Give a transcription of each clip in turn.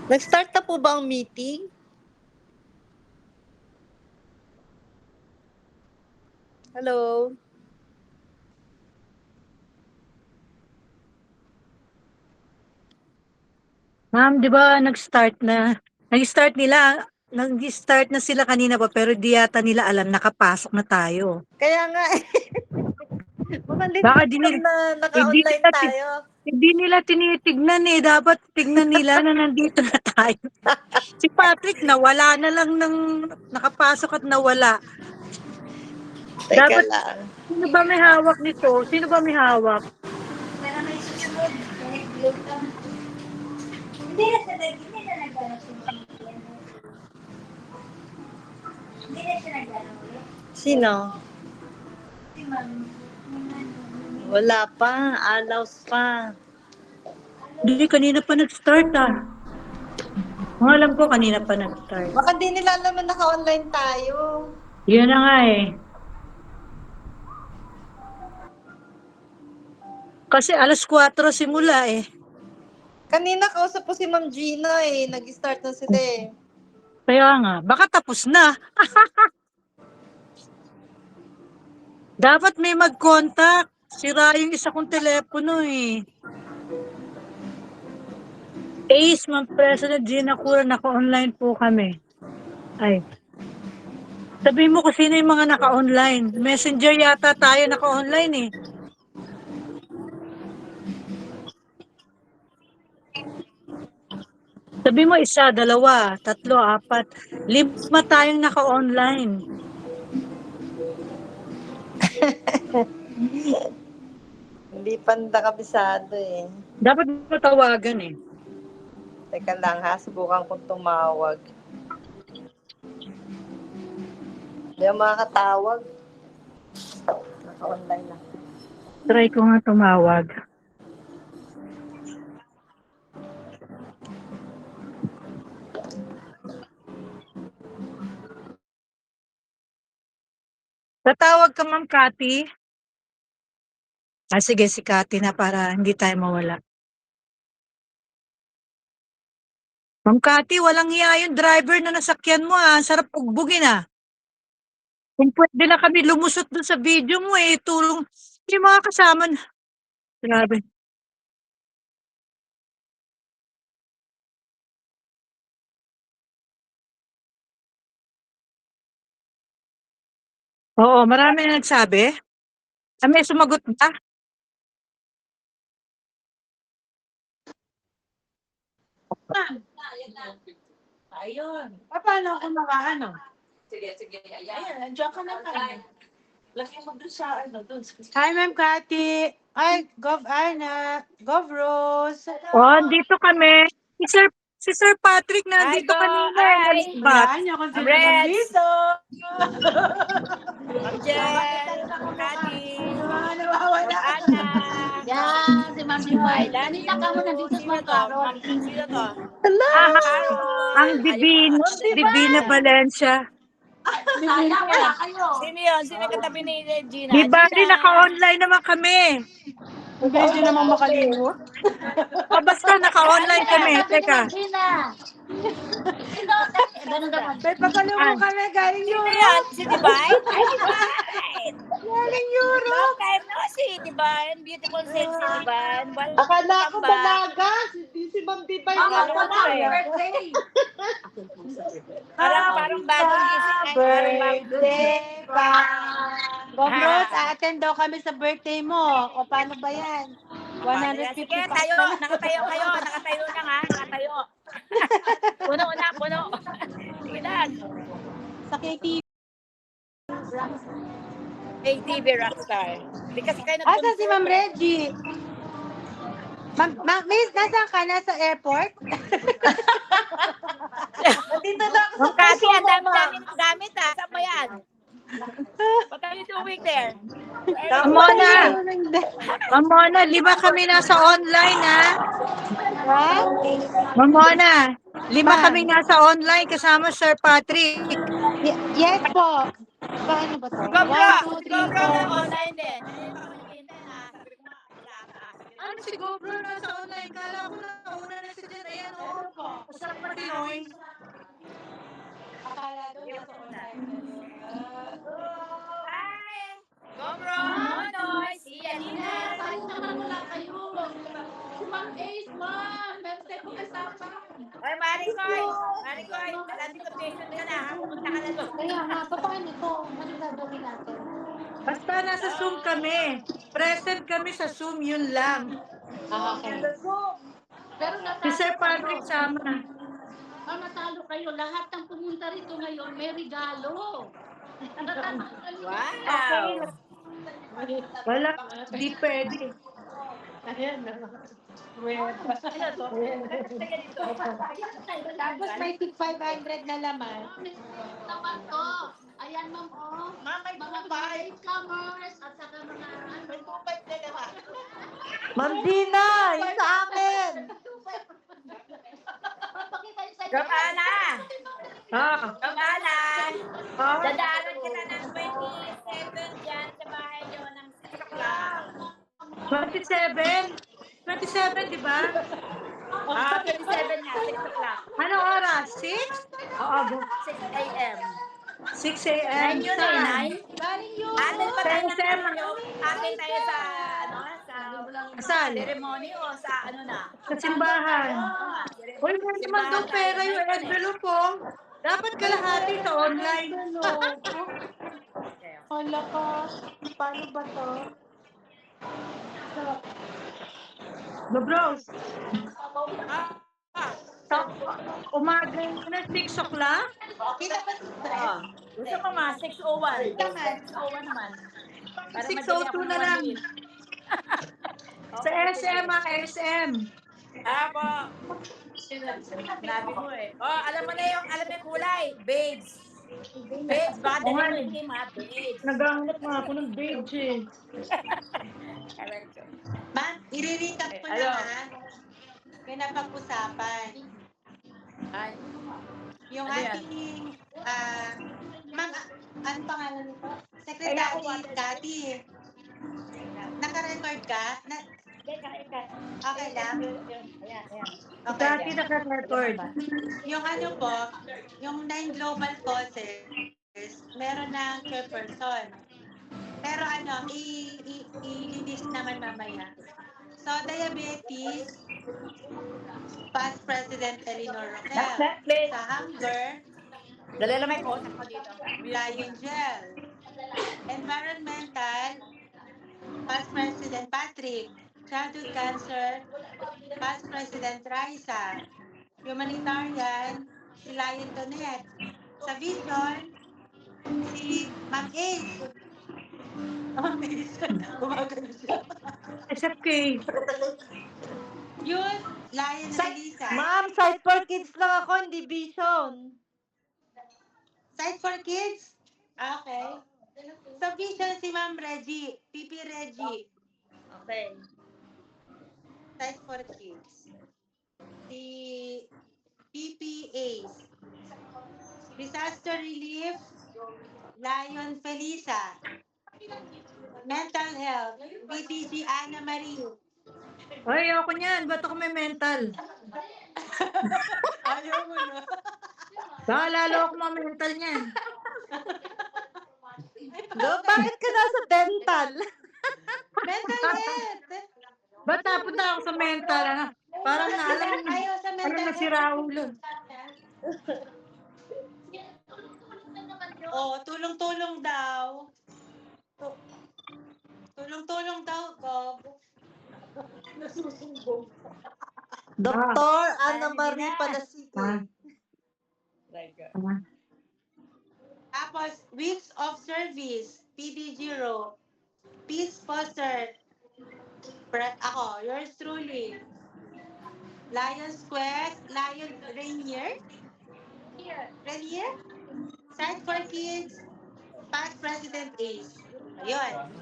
Nag-start na po ba ang meeting? Hello? Ma'am, di ba nag-start na? Nag-start na sila kanina pa pero di yata nila alam nakapasok na tayo. Kaya nga eh. Mukhang din Baka alam na naka-online tayo. Hindi nila tinitignan eh. Dapat tignan nila na nandito na tayo. Si Patrick nawala na lang nakapasok at nawala. Teka Dapat, lang. sino ba may hawak nito? Sino ba may hawak? Pero may susunod. Hindi na siya nagano si Ma'am. Hindi na siya nagano ulit. Sino? Si Ma'am. Wala pa. Alaws pa. Hindi, kanina pa nag-start ah. Ang alam ko kanina pa nag-start. Baka di nila alam na naka-online tayo. Yan na nga eh. Kasi alas 4 simula eh. Kanina kausap po si Ma'am Gina eh. Nag-start na sila eh. Kaya nga, baka tapos na. Dapat may mag-contact. Sira yung isa kong telepono eh. Ace, Ma'am President Gina Cura, naka-online po kami. Ay. Sabihin mo kung sino yung mga naka-online. Messenger yata tayo naka-online eh. Sabihin mo isa, dalawa, tatlo, apat, 5 tayong naka-online. Hindi pa nakabisado eh. Dapat matawagan eh. Teka lang ha. Subukan kong tumawag. Hindi ako makakatawag. Naka-online na. Try ko nga tumawag. Tatawag ka, Ma'am Cathy? Sige, si Cathy na para hindi tayo mawala. Ma'am Cathy, walang hiya yung driver na nasakyan mo ah. Sarap ugbugin ah. Kung pwede na kami lumusot dun sa video mo eh. Tulong yung mga kasama na. Grabe. Oo, marami na nagsabi. May sumagot ba? Ayun. Paano ako makaano? Sige. Ayan, nandiyan ka na kami. Lagyan mo doon sa doon. Hi, Ma'am Cathy. Ay, Gov Ana. Gov Rose. Oh, dito kami. Si Sir Patrick nandito kanina. Hi. But, Wala niyo kung sino nandito. Jen, Cathy, Mga nawawala. Ana. Yan, si Ma'am Dimay. Kanina ka mo nandito sa mga Carol. Sino to? ang Divina Valencia. Sayang, wala kayo. Sino yun? Sino katabi ni Gina? Di ba, naka-online naman kami. Hindi naman makalimot. Basta naka-online kami. Teka. Gina. Sino? Ganun ka. May pasalubong kami galing Sino Europe. yan? Si Divine? Ay, Divine! Galing Europe. Long time no see, Divine. Beautiful set si Divine. Akala ko dalaga, si Ma'am Divine. Akala ko na eh. birthday. Parang bagong gising. Birthday pa. Bob Rose, attend daw kami sa birthday mo. O paano ba yan? 150 Sige, tayo. Nakatayo kayo. Nakatayo na nga. Nakatayo. Puno. Sige lang. Sa KTV. ATV Rockstar. Hindi kasi kayo Asa si Ma'am Reggie? Miss, nasaan ka? Nasa airport? Nandito na ako Ma'am Cathy, ang dami-dami ng gamit ah. Saan ba yan? What are you doing there? Mamona, 5 kami nasa online ha. What? Mamona, 5 kami nasa online kasama Sir Patrick. Yes po. Paano ba to? Gobra! 1, 2, 3, Gobra na 4. online din. Paano si GoPro nasa online? Kala ko na una na siya dyan. Ayan o. Kasama si Noy. Akala doon nasa online na doon. Hi! GoPro! Nonoy! Si Yanina! Tayo naman wala kayo. Si Ma'am Ace, Ma'am. Meron tayo kasama. Oy, Marikoy! Marikoy! Alam invitation ka na ha. Pumunta ka na doon. Kaya nga, paano ito? Ano gagawin natin? Basta nasa Zoom kami. Present kami sa Zoom, yun lang. Okay. Pero Si Sir natalo Patrick kayo. sama. Natalo kayo. Lahat ng pumunta rito ngayon may regalo. Natalo kayo. Wow! Wala, di pwede. Ayan na. Ano to? Kasi ganito. Tapos may tig 500 na laman. Naman to. Ayan, ma'am, oh. Mga latecomers at saka mga May tupad na naman. Ma'am Gina, yung sa akin. Papakita yung sa'yo. Gopala! Ah, Gopala! ah, Dadalan kita ng 27 dyan sa bahay nyo ng 6 o'clock. 27? 27, di ba? 27 nga, 6 o'clock. Ano oras? 6? Oo, 6 a.m. 6 a.m. 9 yun Saan? eh, 9. Atin pa tayo ng Sem. atin tayo sa, ano, sa Saan? ceremony o sa ano na. Sa simbahan. Uy, may naman daw pera yung envelope po. Dapat kalahati sa online. Hala ka. Paano ba to? No, bros. Umaga na 6 o'clock? Okay na ba si Oh, gusto ko ma, 6:01. 6:01 naman. Para 6:02 na lang. Sa SM, SM. Apo. Sinabi mo eh. Oh, alam mo yung kulay. Beige. Beige, baka Oo nga. dali mo yung mga beige. Naghahanap nga ako ng beige eh. Ma'am, i-recap ko Hello. na ha. May napag-usapan. Ay, Yung Ano yan? ating, ma'am, ano pangalan nito? Secretary Cathy. Naka-record ka? Okay lang? ayan. Okay Dati lang. naka-record. Yung ano po, yung 9 global causes, meron ng chairperson. Pero ano, i-list naman mamaya. So, diabetes, past President Eleanor Roquel. Please. Sa hunger, Dali lang may kausap ko dito. Lion Gel. Environmental, past President Patrick. Childhood cancer, past President Raisa. Humanitarian, si Lion Donet. Sa vision, si Ma'am Ace. Ma'am Ace, gumagano siya. SFK. Yun, Lion Elisa. Ma'am, site for kids lang ako, hindi vision. Site for kids? Okay. Sa vision, si Ma'am Reggie. Pipi Reggie. Okay. Site for kids. Si PPAs. Disaster relief, Lion Felisa. Mental health, BTG Ana Marie. Ay, ako niyan. Ba't ako may mental? Ayaw mo na. Lalo ako ma-mental niyan. Go, bakit ka nasa dental? Mental health. Ba't napunta ako sa mental? Ano? Parang naalam Ayaw sa alam mental na si health. Raulo. Oh, tulong-tulong daw. Tulong-tulong daw, Gob. Nasusumbong. Dr. Ana Ay, Marie hindi na. Panasico. Tapos, weeks of service, PDG Row, Peace Foster, ako, yours truly, Lion's Quest, Lion Rainier, Rainier, Site for Kids, Past President Ace. Ayun.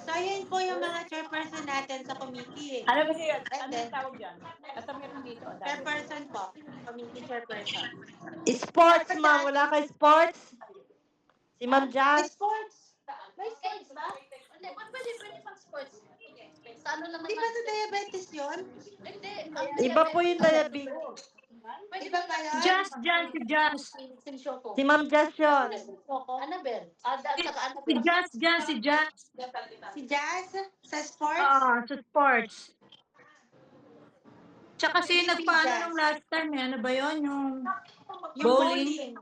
So, yun po yung mga chairperson natin sa committee. Ano ba siya? And Ano then, yung tawag dyan? Basta meron dito. chairperson po, committee chairperson. Sports, ma'am. Wala kay sports? Si Ma'am Jazz. Sports. May sports ba? Hindi, pwede pang sports. Sa ano lang Di ba sa diabetes yun? Hindi. Iba po yung diabetes. Iba pa yun? Just, si Just. Si Ma'am Jess yun. Annabelle. Saka Si Annabelle. Just, si Just. Si Jazz? Sa sports? Oo, sa sports. Tsaka Hindi si si nagpaano Jazz. nung last time, ano ba yun? Yung Yung bowling.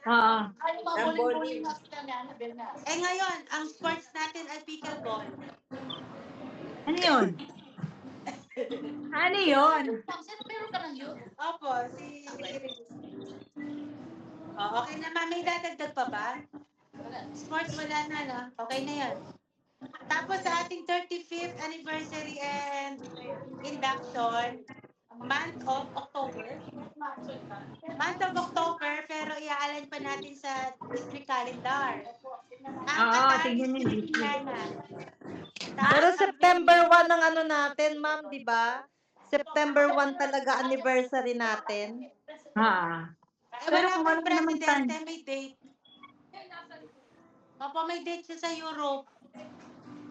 Oo. Ay, mga Ang bowling nakita ni Annabelle na. Eh ngayon, ang sports natin ay pickleball. Ano yun? Ano yun? Pero ka lang yun. Opo, si... Oh, okay na, ma'am. May dadagdag pa ba? Sports wala na, no? Okay na yan. Tapos sa ating 35th anniversary and induction, month of October. Month of October, pero iaalan pa natin sa district calendar. Ang Oo, Atari tingnan niyo dito. Siciliana. Pero September 1 ang ano natin, ma'am, di ba? September 1 talaga anniversary natin. Ah. Eh, Pero wala kung pang wala naman presidente, may date. Opo, may date siya sa Europe.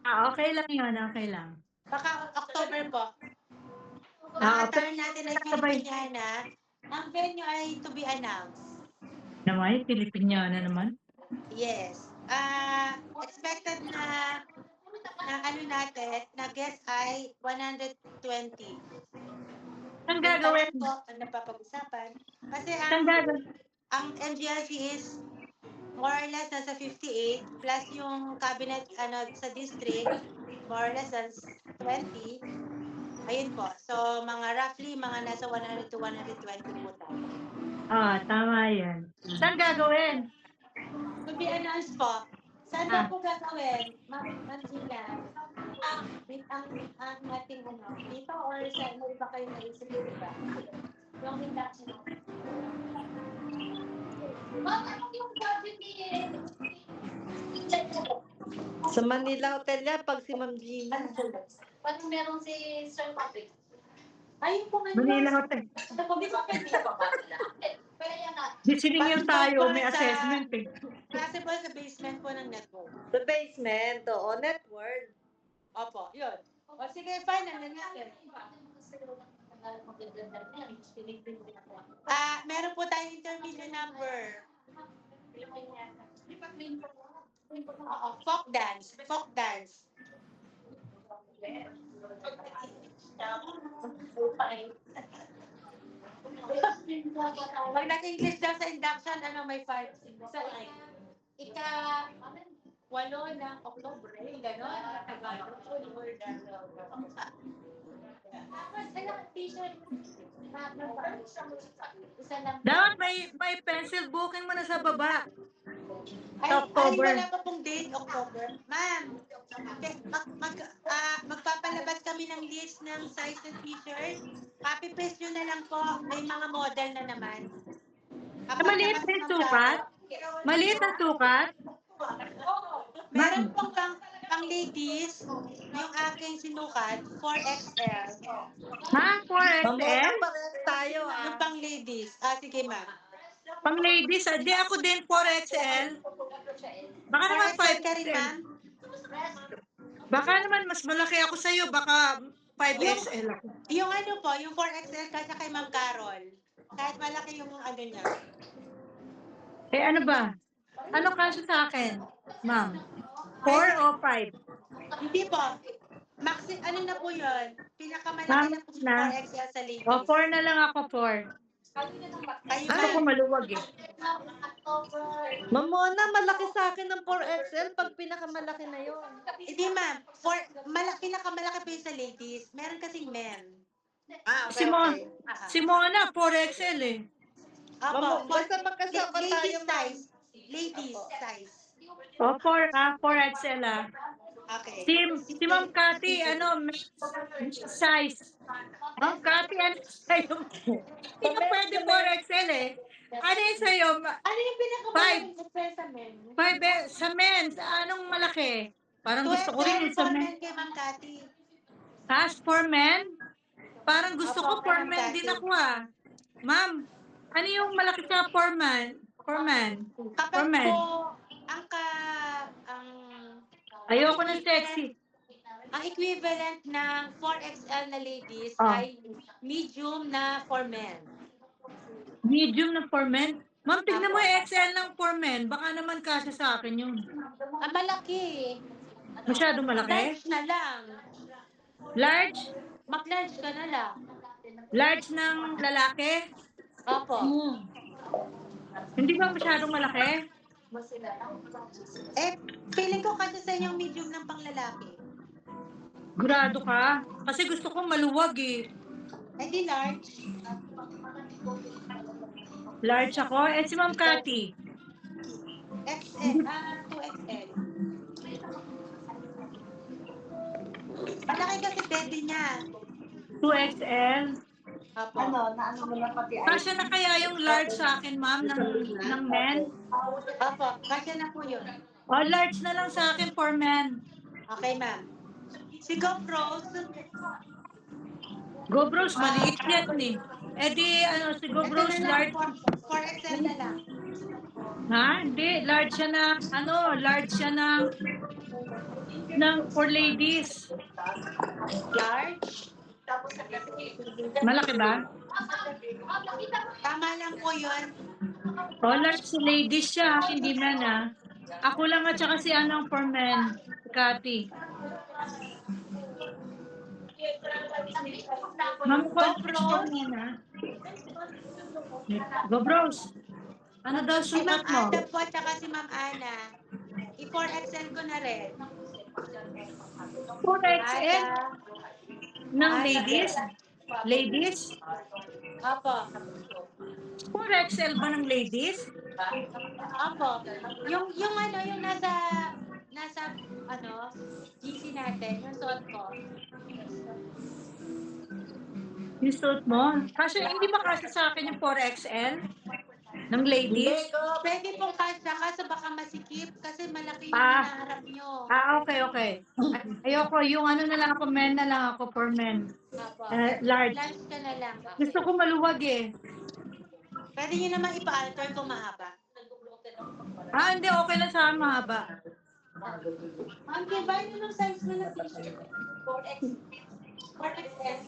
Okay lang yun, okay lang. Baka October po. Ah, Ang attire natin ay sabay. Filipiniana. Ang venue ay to be announced. Naman, Pilipiniana naman. Yes. Expected na ano natin, na guest ay 120. Ang Yung gagawin? taon po, ang napapag-usapan. Kasi Ang gagawin? ang MGLC is more or less nasa 58 plus yung cabinet sa district more or less that's 20. Ayun po. So mga roughly mga nasa 100 to 120 po tayo. Tama yan. Saan gagawin? To be announced po. Saan daw po gagawin? Manila. Ang ating dito or sa may iba kayo naisip ba? Yung induction. Ma'am, ano yung budget ni... Sa Manila Hotel yan, pag si Ma'am Gina. Pag meron si Sir Patrick. Ayun po ngayon. Manila Hotel. Hindi ba pwede sa baba nila? Kaya nga. Siningil tayo, may assessment eh. Possible sa basement po ng network. Sa basement, oo, network. Opo, yun. O sige, fine. Ano natin? Meron po tayong intermediate number. Folk dance. Folk dance. Pag nag-English daw sa induction, may 5. Sa ika-8 ng Oktubre, gano'n. Tapos, ano, t-shirt. Isa lang. Dapat may pencil booking mo na sa baba. October. October. Wala pa pong date, October. Ma'am, magpapalabas kami ng list ng size ng t-shirt. Copy-paste nyo na lang po. May mga model na naman. Maliit na yung sukat? Maliit ang sukat? Meron pong pang ladies, yung aking sinukat, 4XL. Ha? 4XL? Mamaya parehas tayo, Yung pang ladies. Sige, ma'am. Pang ladies, di ako din 4XL. Baka naman 4XL ka rin, 5XL. ma'am? Baka naman mas malaki ako sa'yo, baka 5XL ako. Yung yung 4XL kasi kay Ma'am Carol. Kahit malaki yung niya. Eh ano ba? Ano kaso sa akin, ma'am? 4 o 5? Hindi po. Maxi, na po yun? Pinakamalaki Ma'am, na po yung na. 4XL sa ladies. O 4 na lang ako, 4. Kayo, Gusto ko ma'am. maluwag eh. Ma'am Mona, malaki sa akin ng 4XL pag pinakamalaki na yon. Hindi, ma'am. Pinakamalaki pa yung sa ladies. Meron kasing men. Si Mona, 4XL eh. Ma'am, basta magkasama tayo, Ladies ma'am. size. Ladies size. O 4XL ah. Okay. Si Ma'am Cathy, size. Ma'am Cathy, ano sa'yo? Hindi ka pwede 4XL eh. Ano yung sa'yo? Ano yung pinakamalaki sa men? 5 sa men's, anong malaki? Parang gusto ko rin yung sa for men. men kay Ma'am Cathy. Task for men? Parang gusto ko Opo, for Ma'am men din Cathy. ako ah. Ma'am, ano yung malaki sa for man? For man. For Kapag men. po, ang Ayoko ng sexy. Ang equivalent ng 4XL na ladies Ah. ay medium na for men. Medium na for men. Ma'am, tignan mo yung XL ng for men. Baka naman kasi sa akin yun. Ang malaki. Masyado malaki? Large na lang. Large? Mag-large ka na lang. Large ng lalaki? Opo. Hindi ba masyadong malaki? Eh, feeling ko kasi sa inyong medium ng panglalaki. Gurado ka? Kasi gusto ko maluwag eh. Eh di large. Large ako? Eh si Ma'am Cathy. XL, 2XL. Malaki kasi bebe niya. 2XL. Opo. Naano mo na pati Kasya na kaya yung large sa akin, ma'am, ng men? Opo, kasya na po yun. O, large na lang sa akin for men. Okay, ma'am. Si GoPros, GoBros, maliit yan eh. Eh di, si ito GoBros na lang, large. 4XL na lang. Ha? Hindi, large siya na, large siya ng for ladies. Large. Malaki ba? Tama lang po yun. O, large si ladies siya, hindi men ah. Ako lang at saka si for men, si Cathy. Ma'am, GoPros, GoBros. Ano daw si Ma'am sukat mo? Ada po at saka si Ma'am Ana. I-4XL ko na rin. 4XL Ada. ng ladies? Ladies? Opo. 4XL ba ng ladies? Opo. Yung nasa GC natin, yung suot ko. Yung suit mo? Kasi hindi ba kasi sa akin yung 4XL ng ladies? Pwede pong kasya, kaso baka masikip kasi malaki yung Ah. hinaharap nyo. Okay. Ayoko, yung na lang ako, men na lang ako for men. Opo. Large. Large ka na lang. Okay. Gusto ko maluwag eh. Pwede nyo naman ipa-alter kung mahaba. Hindi, okay lang sa akin mahaba. Ma'am, ba yun yung size mo na t-shirt? 4XL.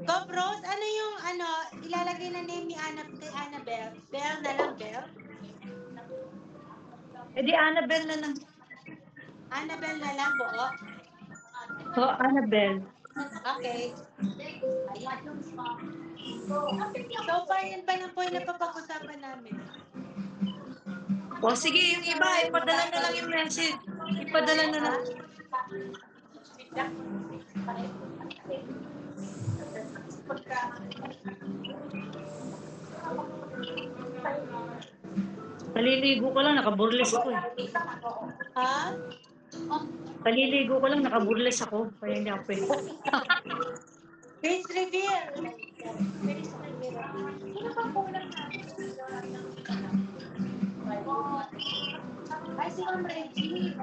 GoPros, ano yung ilalagay na name ni Annabelle? Belle na lang, Belle? Eh di Annabelle na lang. Annabelle na lang, buo? Annabelle. Okay. So far, yan pa lang po yung napapag-usapan namin. O sige, yung iba, ipadala na lang yung message. Ipadala na lang. Paliligo ko lang, nakaburles ako eh. Ha? Paliligo ko lang, nakaburles ako. Kaya hindi ako pwede. Face reveal. Sino ba kulang na? Ay, si Ma'am Reggie.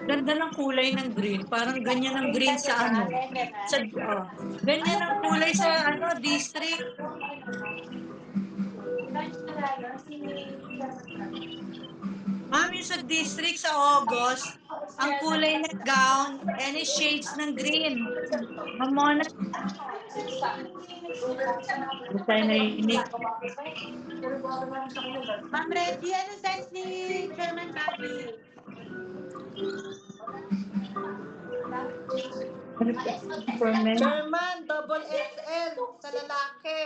Ganda ng kulay ng green. Parang ganyan ang green sa ganyan ang kulay sa district. Ma'am, yung sa district sa August, ang kulay ng gown, any shades ng green. Mamona. Hindi tayo naiinig. Ma'am Reggie, ano size ni Chairman Bobby? For men. Chairman, double XL sa lalaki.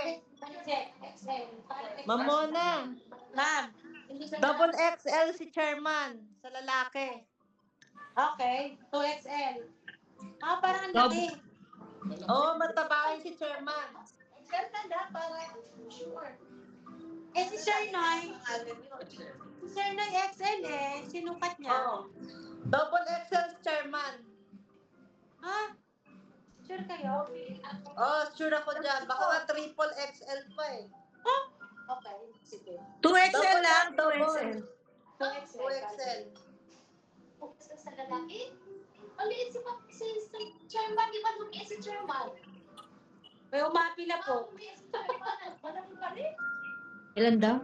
Mamona, Ma'am. double XL si Chairman sa lalaki. Okay, 2XL. Parang ang laki. Matabain si Chairman. Eh, si Sir Noy. Si Sir Noy XL sinukat niya. Double XL si Chairman. Ha? Sure kayo? Sure ako dyan. Baka nga triple XL pa eh. Okay, sige. 2XL lang, Double. 2XL. 2XL. Sa lalaki? Ang liit si Chairman. Di ba lumiit si Chairman? May umapila po. Malaki pa rin. Ilan daw?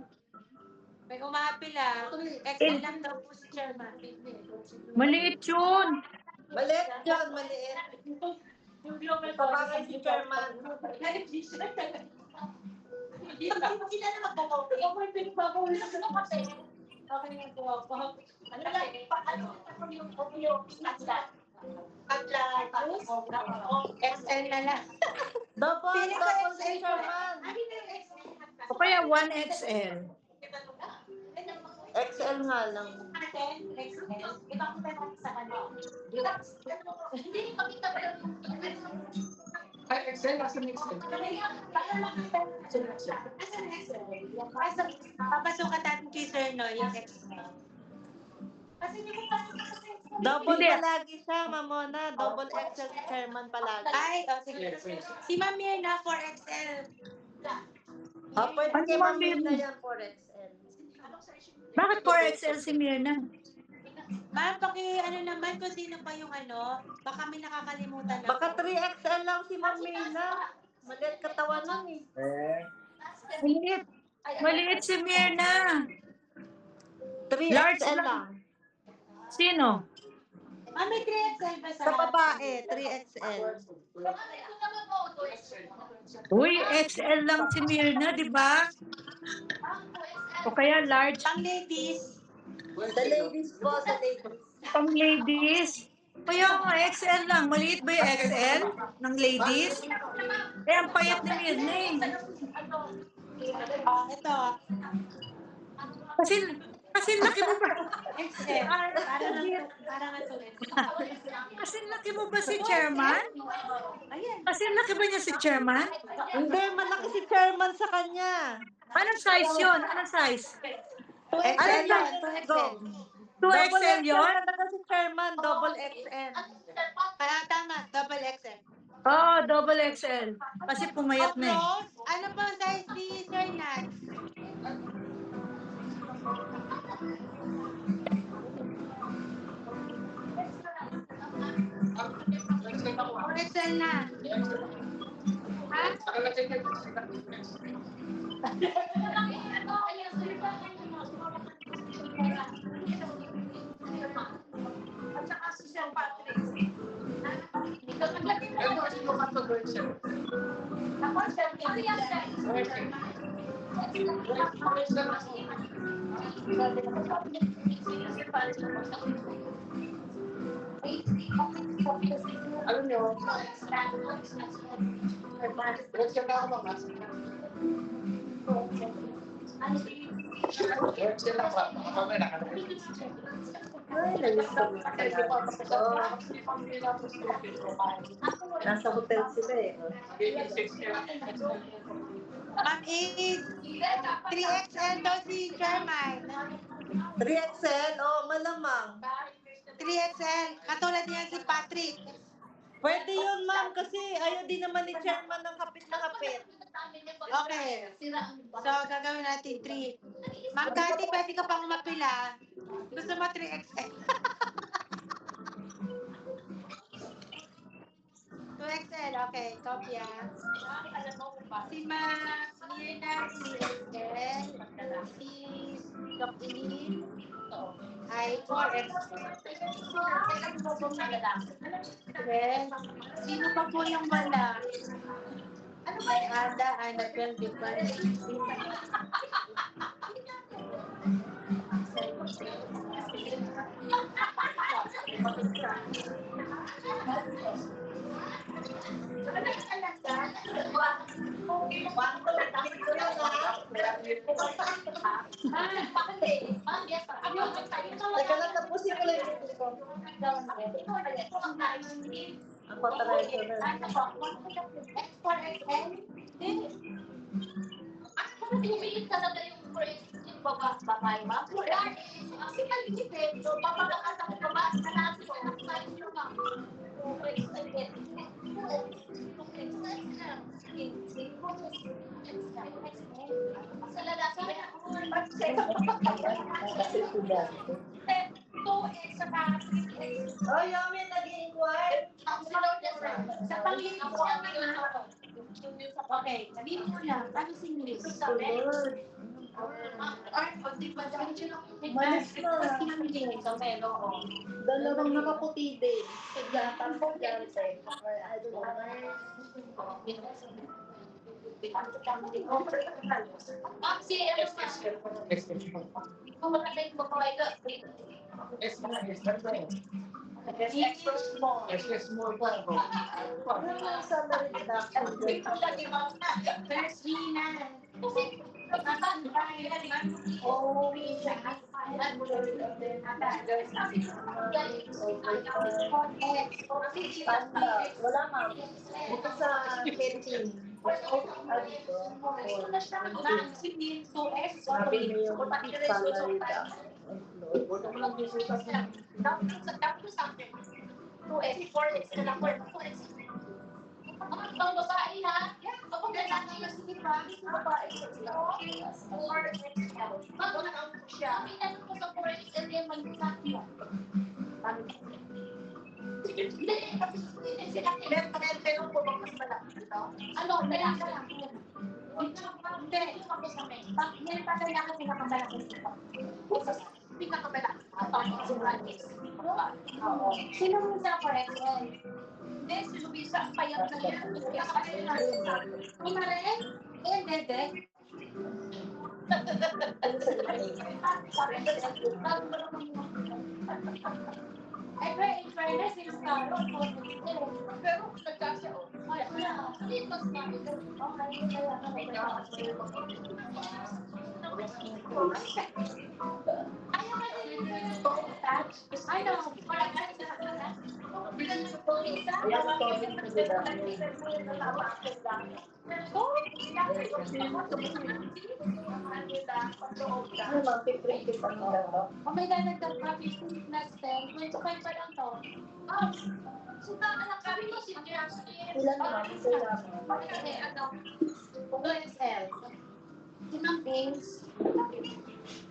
May umapila. XL lang daw po si Chairman. Maliit yun. Maliit yun, maliit. Kapagay si chairman. Sila na magbabawi. Ako may pinagbabawi na sa kasi. Okay na po ako. Ano lang, ano yung atla. XL na lang. Double si chairman. O kaya 1XL. XL nga lang. Ipakita natin sa kanila. Hindi, ipakita pa lang. Ay, Excel, nasa Excel. Papasukan natin kay Sir No, yung XL. Kasi hindi ko pa Double Hindi. palagi siya, Mamona. Double XL si chairman palagi. Ay, sige. Si Ma'am Mirna, 4XL. Pwede Ano kay ba, Ma'am Mirna Mirna? yan, 4XL. Bakit 4XL si Mirna? Ma'am, ano naman kung sino pa yung baka may nakakalimutan ako. Baka 3XL lang si Ma'am Mirna. Maliit katawan nun eh. Maliit. Maliit si Mirna. 3XL lang. Sino? Ma'am, may 3XL ba Sa babae, 3XL. Uy, XL lang si Mirna, di ba? O kaya large Pang ladies. Sa ladies po, sa ladies. pang ladies. Kaya nga, XL lang. Maliit ba yung XL ng ladies? Eh, ang payat ni Mirna eh. Ito. Kasi laki mo ba? XL. Parang ito. Kasi laki mo ba si chairman? Ayan. Kasi laki ba niya si chairman? Hindi, malaki si chairman sa kanya. Anong size yun? Anong size? 2XL yun? yun, 2XL. 2XL yun? talaga si chairman, double XL. Kaya tama, double XL. Oo, double XL. Kasi pumayat na eh. Rose, ano po ang size ni Sir Nat? XL na. At saka si Sir Patrick. Ako, Sir Alam niyo, Excel na ako mga. Excel lang ba? Mamaya nakalagay. Nasa hotel sila eh. Ma'am 3XL daw si Chairman. 3XL, oh, malamang. 3XL. Katulad niya si Patrick. Pwede yun, ma'am, kasi ayaw din naman ni chairman ng kapit na kapit. Okay. So, gagawin natin 3. Ma'am Cathy, pwede ka pang mapila. Gusto mo 3XL? 2XL, okay. Kopya. Si Ma'am Mirna, 3XL. Si Doc Eileen ay 4XL. Then, sino pa po yung wala? Ano ba yung Ada, Annabelle, di ba? Teka lang, tapusin ko lang yung ko. Ang patarayo na. Talaga yung yung babae, ma'am. Kasi maliit eh. So, papalakas ako babae. Hanapin ko. Size nyo, ma'am. Sa lalaki, Kasi sila. 2X sa Oh, Yomi, nag-inquire. sa pangingin ko Okay, sabihin mo lang. Ano si English? Good. Malis na. Dalawang nakaputi din. Sadyatang sadyante. Or I don't know. Ano yung salary reduction din? Oh, wala ma'am. Dito sa canteen. Dito. Sabi niyo yung salary reduction. Ang babae ha? Kapag lalaki na sige pa, babae sa siya. Minanong ko sa forest and then mag-sabi yan. Hindi, kasi sila pero po bang mas malaki ito? Ano, malaki lang. Hindi, ako sa may. Yan pa kailangan pinakamalaki ito. Pinakamalaki. Oo. Sino mo sa forest? Hindi, si Luisa, payag na yan. Una rin? Hindi. Ay, pero in fairness, yung Carol, pero nagkasya, ay, dito sa namin, I know, parang Ano ma'am, 50 pa nila to? may dadagdag pa 15 plus 10, 25 pa lang to. Suka anak kami mo si Jackson. Ilan naman? Sila mo? Kasi ano, OSL. Si Ma'am James.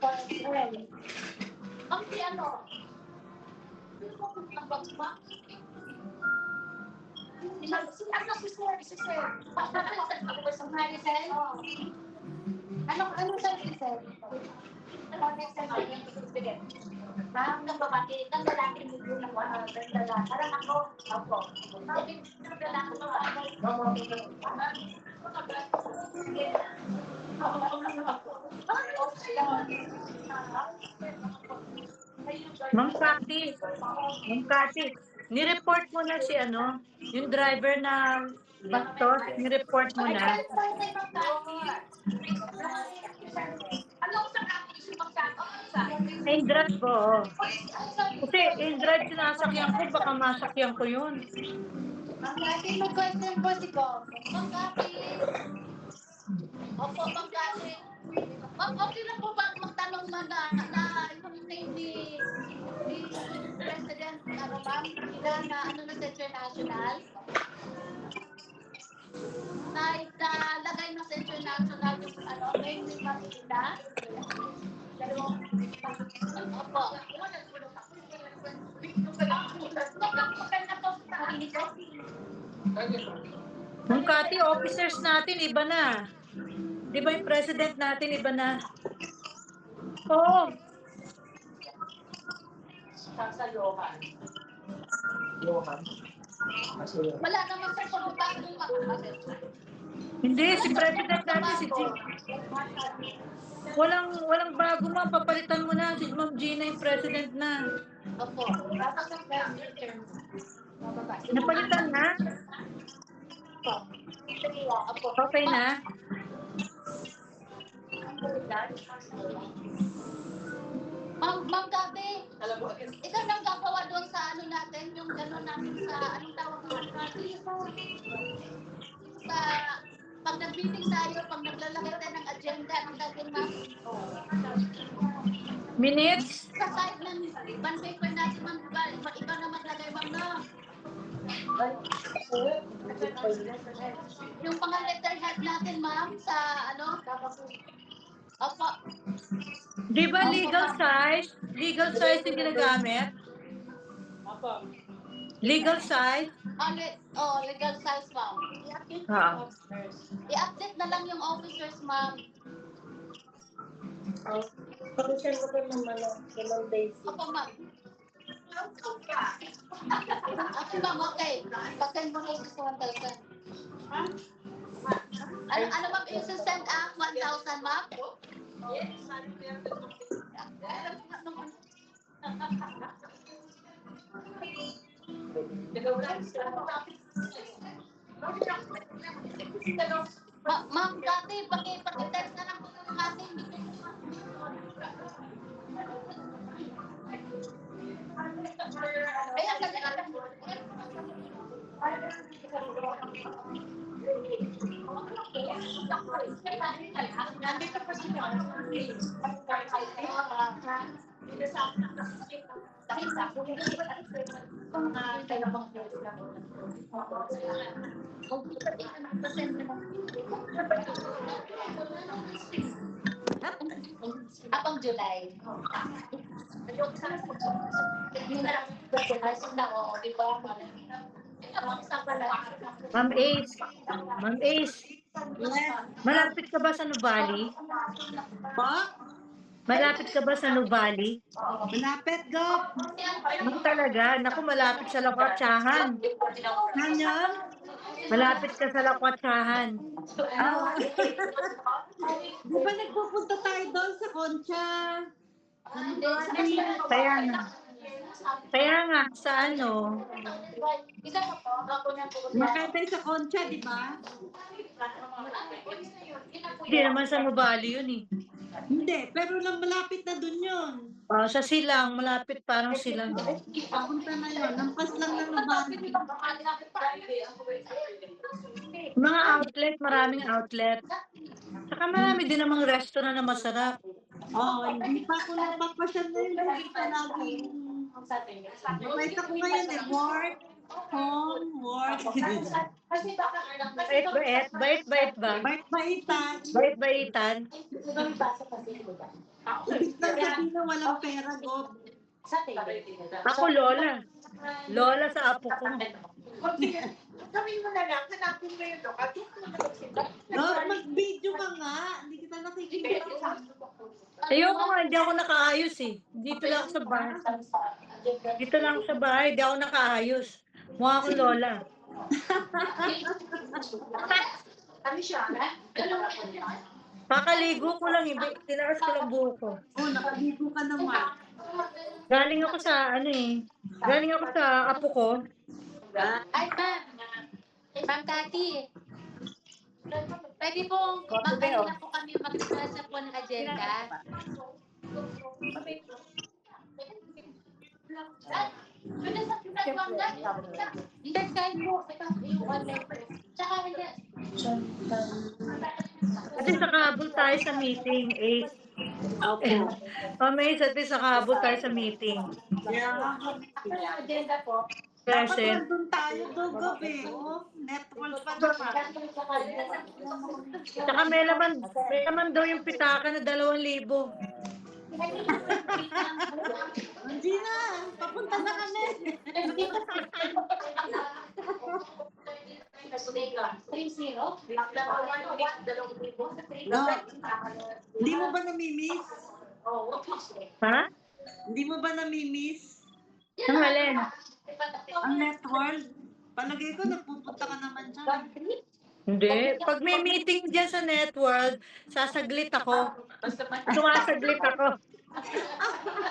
OSL. Ang si ano? Ang box ba? Si Sir. Ang Maricel? Ano sa si Sir? Ma'am, nagpapakit ng lalaki mo yun ako, parang ako. Bakit ng lalaki mo ako? Ma'am Cathy, ni-report mo na si yung driver na bastos, ni-report mo na. In-drive ko. Kasi in-drive sinasakyan ko, baka masakyan ko yun. Ma'am Cathy, may question po si Gov. Ma'am Cathy. Opo, Ma'am Cathy. Ma'am, okay lang po ba magtanong na yung name ni President, ma'am, na na sa international? Lagay na sa international yung name ni Marita. Opo. Ma'am Cathy, officers natin, iba na. Di ba yung president natin, iba na? Oo. Sa Johan. Wala naman sa pagbabago makakasal. Hindi, si president natin, si G. Walang bago, ma'am. Papalitan mo na. Si Ma'am Gina yung president na. Opo. Tapos ang president. Napalitan na? Opo. Okay na? Ma'am Gabi, ikaw nang gagawa doon sa natin, yung gano'n natin sa, anong tawag mo? Sa, pag nag-meeting tayo, pag naglalagay tayo ng agenda, anong gagawin ma'am? Minutes? Sa side ng bond paper natin, ma'am, diba? Iba na maglagay, ma'am, no? Yung mga letterhead natin, ma'am, sa Opo. Di ba legal size? Legal size yung ginagamit? Legal size? Legal size, ma'am. Oo. I-update na lang yung officers, ma'am. Pag-share ko pa naman ng Daisy. Opo, ma'am. Okay, ma'am, okay. Pag-send mo na yung 1,000. Ano, ma'am, isi-send 1,000, ma'am? Ma'am, dati, paki-text na lang po ng ating. Kaya, nandito pa siya. Apang July. Ma'am Ace. Ma'am Ace. Malapit ka ba sa Nuvali? Po? Malapit ka ba sa Nuvali? Malapit, Gov. Talaga. Naku, malapit sa Lakwatsahan. Ano? Malapit ka sa Lakwatsahan. Di ba nagpupunta tayo doon sa Concha? Kaya nga. Kaya nga, sa ano? Makaya tayo sa Concha, di ba? Hindi naman sa Nuvali yun eh. Hindi, pero lang malapit na doon yun. Sa Silang, malapit parang Silang. Papunta na yun. Lampas lang ng Nubali. Mga outlet, maraming outlet. Saka marami din namang restaurant na masarap. Hindi pa ako napapasyal na yun. Hindi pa lagi. Nakita ko ngayon eh. Work, home, work. Bait-bait, bait-bait ba? Bait-baitan. Bait-baitan. Ibig lang sabihin na walang pera, Gob. Ako lola. Lola sa apo ko. Gawin mo na lang, hanapin mo yung doka. Gob, mag-video ka nga. Hindi kita nakikita. Ayoko nga, hindi ako nakaayos eh. Dito lang ako sa bahay. Dito lang ako sa bahay, hindi ako nakaayos. Mukha akong lola. Ano siya? Kakaligo ko lang, tinaas ko lang buhok ko. Nakaligo ka naman. Galing ako sa galing ako sa apo ko. Ay, ma'am. Ma'am Cathy. Pwede pong mag-ano na po kami mag-request na po ng agenda. Hindi, kahit po. Yung online. Tsaka hindi. Kasi sakahabol tayo sa meeting, Ace. Okay. May at least sakahabol tayo sa meeting. Agenda po. Dapat Present. nandun tayo doon, Gob eh. Network pa naman. Saka may naman daw yung pitaka na 2,000. Hindi na. Papunta na kami. 3-0? Hindi mo ba namimiss? Ha? Hindi mo ba namimiss? Ang alin? Ang network? Palagay ko, nagpupunta ka naman dyan. Hindi. Pag may meeting dyan sa network, sasaglit ako. Sumasaglit ako.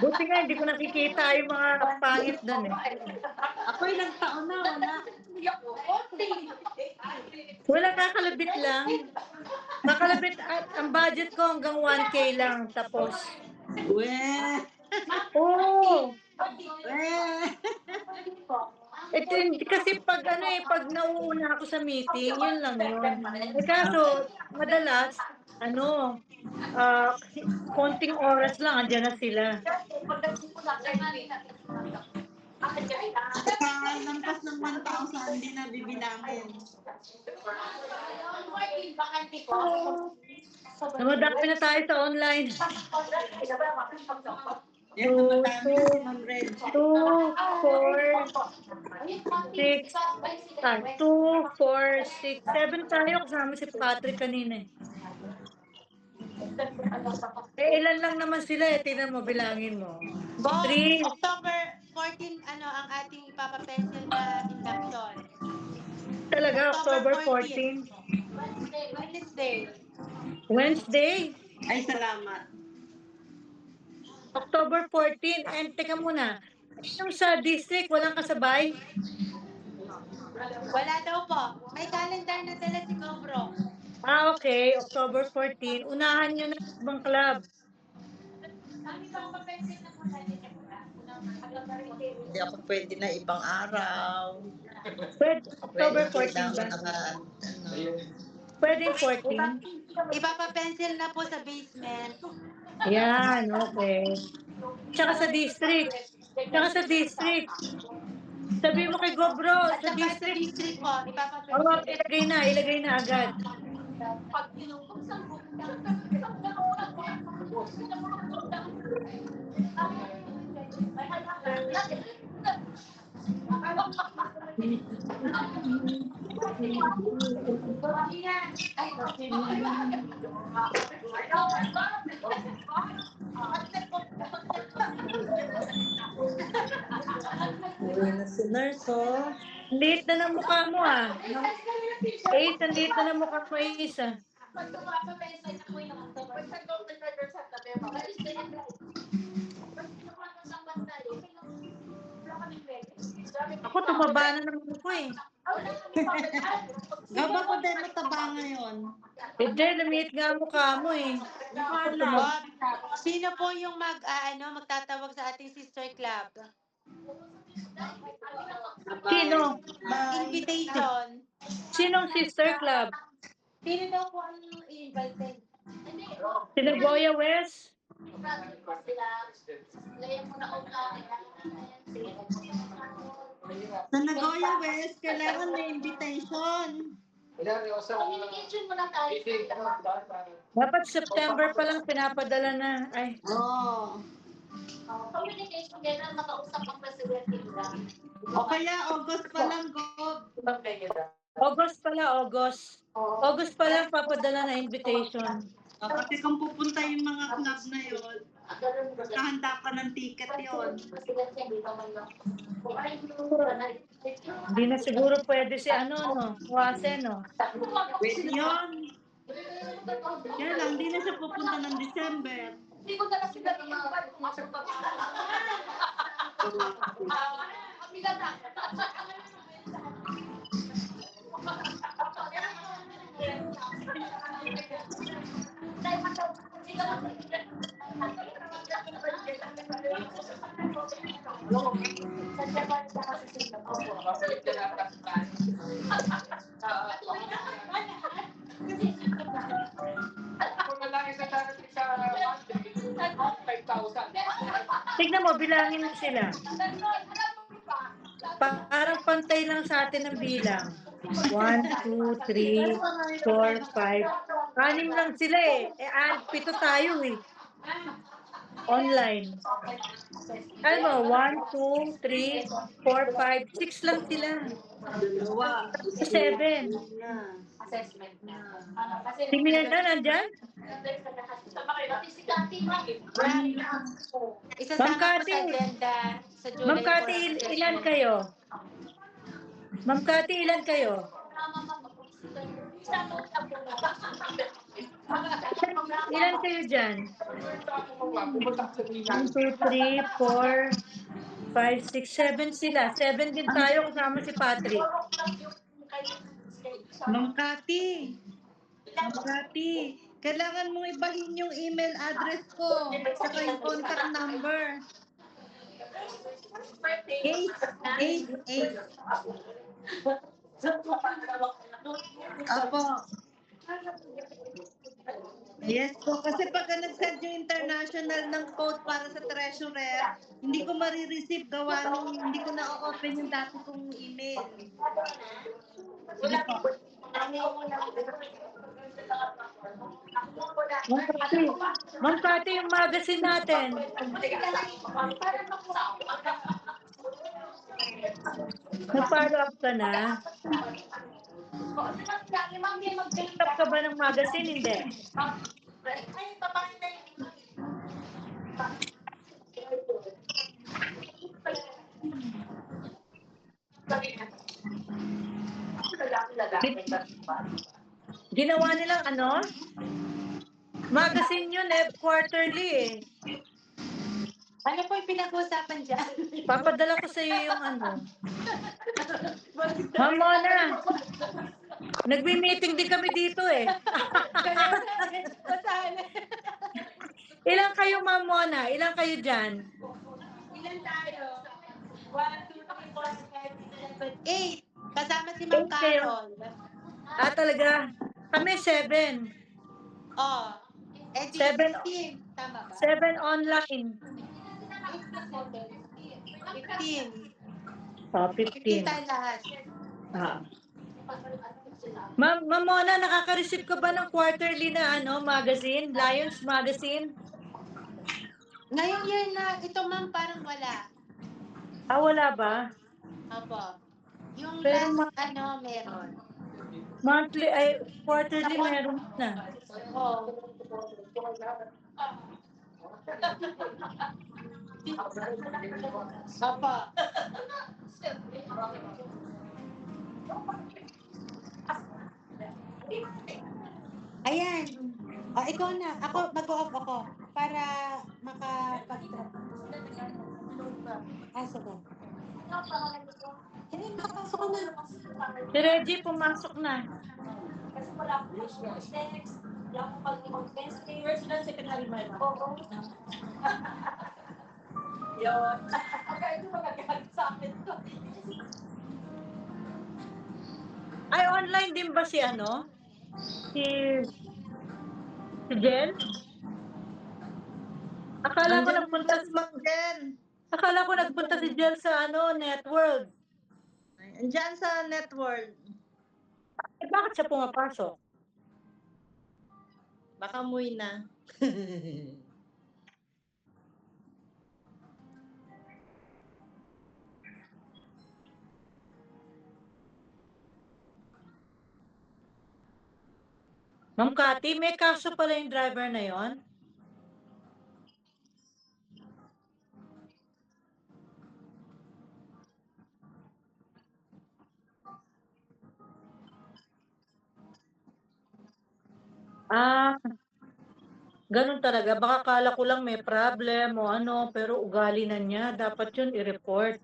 Buti nga, hindi ko nakikita yung mga pangit doon eh. Ako ilang taon na, wala. Wala, kakalabit lang. Kakalabit, at ang budget ko hanggang 1K lang. Tapos, Weh! oo. Weh! Ito, kasi pag pag nauuna ako sa meeting, yun lang yun. Kaso, madalas, konting oras lang, andyan na sila. Saka lampas ng 1,000, hindi na bibilangin. Namadami na tayo sa online. Yan, namadami na si Ma'am Red. 2, 4, 6, 2, 4, 6, 7 tayo. Kasama si Patrick kanina eh. Ilan lang naman sila eh. Tingnan mo, bilangin mo. Boss, 3, October 14, ang ating ipapapencil na induction. talaga, October October 14. Wednesday. Wednesday, Ay, salamat. October 14. And teka muna, yung sa district, walang kasabay? Wala daw po. May calendar na dala si Gobro. Okay, October 14. Unahan nyo na yung ibang club. Hindi ako pwede na ibang araw. Pwede, October Pwede 14 ba? kailangan Pwede 14? Ipapapencil na po sa basement. Yan, okay. Tsaka sa district. Tsaka sa district. Sabi mo kay Gobro, At sa saka sa district. district po, Oo, ipapapencil. ilagay na agad. Pag tinutong sa uwi na si nurse, oh. Ang liit na ng mukha mo ah. Ace, ang liit na ng mukha mo, Ace ah. pag tumapapensay na po yung October. Pag nag-order sa tabi, magalis na yan. Pag kinukuha ko sa banda, wala kami pwede. Ako, tumaba na naman ako eh. Gaba ko din mataba ngayon. Eh, Jel, lumiit nga ang mukha mo eh. Bob, sino po yung magtatawag sa ating sister club? Sino? Invitation. Sinong sister club? Sino daw po ang i-invite? Hindi, Sino Goya West? sila. Layan mo na ako Sa Nagoya West, kailangan may invitation. Communication muna tayo. Dapat September pa lang pinapadala na. Ay, Oo. Communication, kailangan makausap ang presidente nila. O kaya August pa lang, Gob. August pala, August. August pa lang papadala na invitation. Kasi kung pupunta yung mga club na yon, kahanda pa ng ticket yon. Presidente, hindi naman lang. Hindi na siguro pwede si no? Huwase, no? Pwede yun. Kaya lang, hindi na siya pupunta ng December. Hindi ko talaga sila i-invite kung masok pa. Tignan mo, bilangin mo sila. Parang pantay lang sa atin ang bilang. 1, 2, 3, 4, 5. 6 lang sila eh. 7 tayo eh. Online. Alam mo, 1, 2, 3, 4, 5, 6 lang sila. Dalawa. 7. Assessment na. Si Miranda nandyan? Pati si Kati, Isasama Ma'am po Cathy. sa agenda sa July Ma'am Cathy, 4 ilan kayo? Ma'am Cathy, ilan kayo? Ilan kayo dyan? 1, 2, 3, 4, 5, 6, 7 sila. 7 din tayo kasama si Patrick. Ma'am Cathy. Ma'am Cathy. Kailangan mong ibahin yung email address ko. Saka yung contact number. 888. Apo. Yes po, kasi pag nag-send yung international ng code para sa treasurer, hindi ko marireceive gawa nung hindi ko na-open yung dati kong email. Sige po. Ma'am Cathy, yung magazine natin. Nag-follow up ka na? Nag-follow up ka ba ng magazine? Hindi. Ay, papakita yung Ginawa nilang ano? Magazine yun quarterly eh. Ano po yung pinag-uusapan dyan? Papadala ko sa iyo yung ano. Ma'am Mona, nagbi-meeting din kami dito eh. Ilan kayo, Ma'am Mona? Ilan kayo dyan? Ilan tayo? 1, 2, 3, 4, 5, 6, 7, 8. Kasama si Ma'am 8 kayo. Carol. Talaga? Kami 7. Oh. Eh, di 7 16. Tama ba? 7 online. 15. 15 15. tayo lahat. Ma'am Mona, nakaka-receive ka ba ng quarterly na magazine? Lions Magazine? Ngayong year na, ito ma'am parang wala. Wala ba? Opo. Yung Pero last, meron. monthly, quarterly meron na. Oh. Opo. Ayan. Ikaw na. Ako, mag-off ako. Para makapag-trap. Sige. Hindi, makapasok ko na. Si Reggie, pumasok na. Kasi wala akong next. Wala akong pag-invest. Personal secretary mo. Oo. Yun. Kaya ito magagalit sa akin to. Ay, online din ba si Si Jen? Akala ko Nandiyan nagpunta si Ma'am Jen. Akala ko nagpunta si Jen sa Networld. Andiyan sa Networld. Bakit siya pumapasok? Baka muy na. Ma'am Cathy, may kaso pala yung driver na yon? Ganun talaga. Baka kala ko lang may problem o pero ugali na niya. Dapat yun i-report.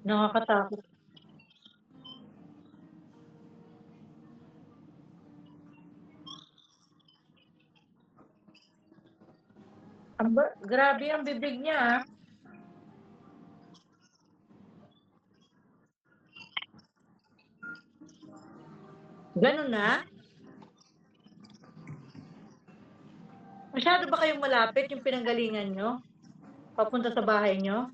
Nakakatakot. Grabe ang bibig niya. Ganun na? Masyado ba kayong malapit yung pinanggalingan nyo? Papunta sa bahay nyo?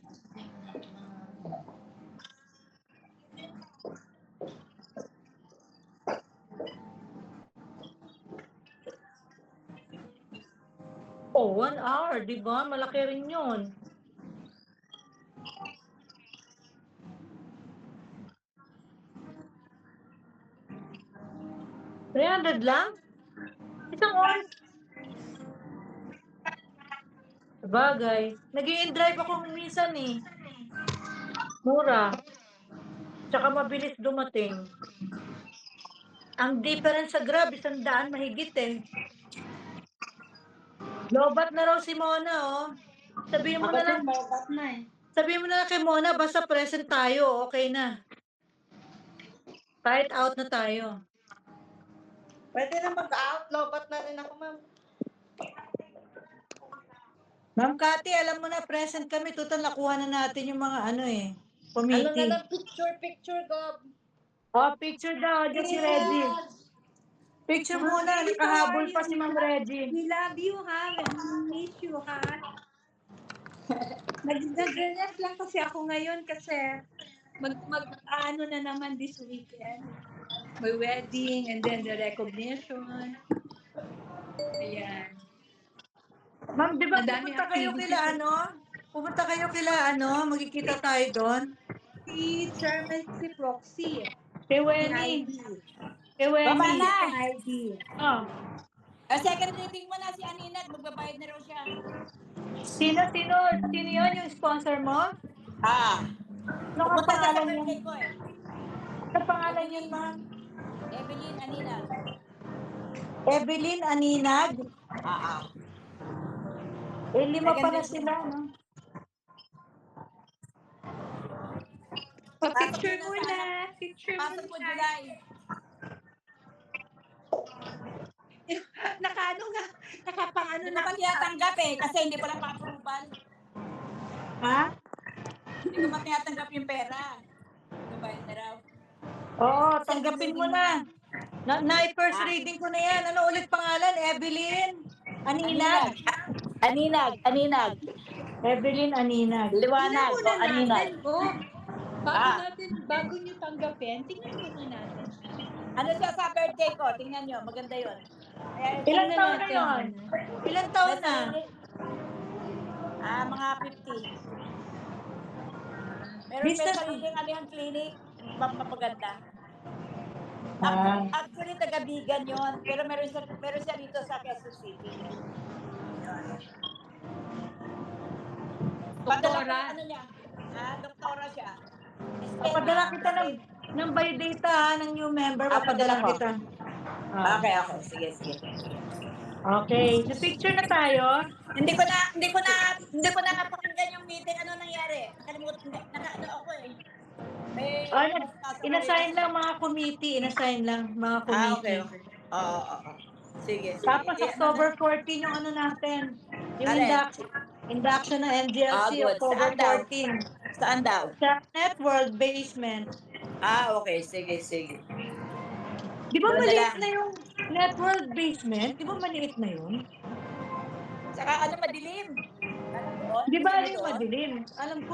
Oh, 1 hour, di ba? Malaki rin yun. $300 lang? Isang oras? Sabagay. Nag-i-drive ako minsan eh. Mura. Tsaka mabilis dumating. Ang difference sa Grab, 100 mahigit eh. Lobat na raw si Mona, oh. Sabihin mo na lang. Lobat na eh. Sabihin mo na lang kay Mona, basta present tayo, okay na. Kahit out na tayo. Pwede na mag-out. Lobat na rin ako, ma'am. Ma'am Cathy, alam mo na, present kami. Total, nakuha na natin yung mga Ano na committee. lang, picture, Gob. Picture daw. Diyan si Reggie. Picture muna. Nakahabol pa si Ma'am Reggie. We love you, ha? We miss you, ha? Nag-rest lang kasi ako ngayon kasi ano na naman this weekend. My wedding and then the recognition. Ayan. Ma'am, di ba Madami pupunta kayo activities. Pupunta kayo magkikita tayo doon? Si Chairman si Proxy. Kay Si Wenny. ID. Kay Wenny. Si ID. Oh. Second reading mo na si Aninat, magbabayad na raw siya. Sino yun yung sponsor mo? Ano nga Pupunta siya sa pangalan birthday yun? ko eh. Ano pangalan yun, ma'am? Evelyn Aninat. Evelyn Aninag. Lima Second pa na reading. sila, no? Picture muna. Picture Pasok po muna. July. Nakaano nga. Nakapangano Hindi na. ko pa tinatanggap eh, kasi hindi pa lang pa-approval. Ha? Hindi ko pa tinatanggap yung pera. Magbabayad na raw. Oo, tanggapin mo na. Na-first Ah. reading ko na yan. Ano ulit pangalan? Evelyn Aninag. Aninag. Evelyn Aninag. Tingnan Liwanag. muna O, Aninag. natin, Bob. Ah. Bago nyo tanggapin, tingnan muna natin. Ano siya sa birthday ko? Tingnan nyo, maganda yun. Ilang Tingnan taon na natin yun? muna. Ilang taon May na? sarili- mga 50. Meron may Business. sariling yung clinic, mapaganda. Ah. Actually, taga-vegan yun. Pero meron siya dito sa Quezon City. Padala ko Doktora. ano niya. Doktora siya. Papadala kita ng by data ha, ng new member. Papadala Papadala ko. kita. Okay. Sige. Okay. Na-picture na tayo. Hindi ko na napakinggan yung meeting. Ano nangyari? Nakalimutan, nakaano ako eh. Inassign lang mga committee. Mga committee. Okay. Oo. Sige. Tapos October 14 yung ano natin. Yung induction ng NGLC, good. October Saan daw? 14. Saan daw? Sa Networld Basement. Okay. Sige. Di ba Doon na maliit lang. na yung Networld Basement? Di ba maliit na yun? Saka madilim. Di ba yung madilim? Alam ko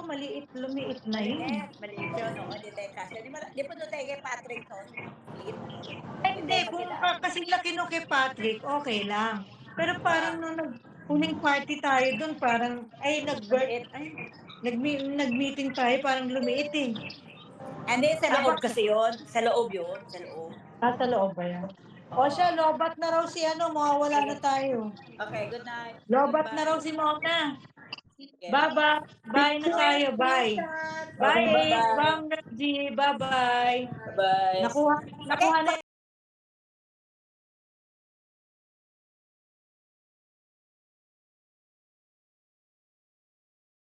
lumiit na yun. Maliit yun. Hindi tayo kasi. Di po doon tayo kay Patrick to. Hindi, kung kasi laki nung kay Patrick, okay lang. Pero parang nung huling party tayo doon, parang, nag-meeting tayo, parang lumiit eh. Hindi, sa loob kasi yun. Sa loob yun. Sa loob ba yan? O siya, lobat na raw si mawawala na tayo. Okay, good night. Lobat na raw si Mona. Okay. Bye-bye. Bye na tayo, bye. Bye, Bye-bye. Bang Reggie. Bye-bye. Bye. Nakuha na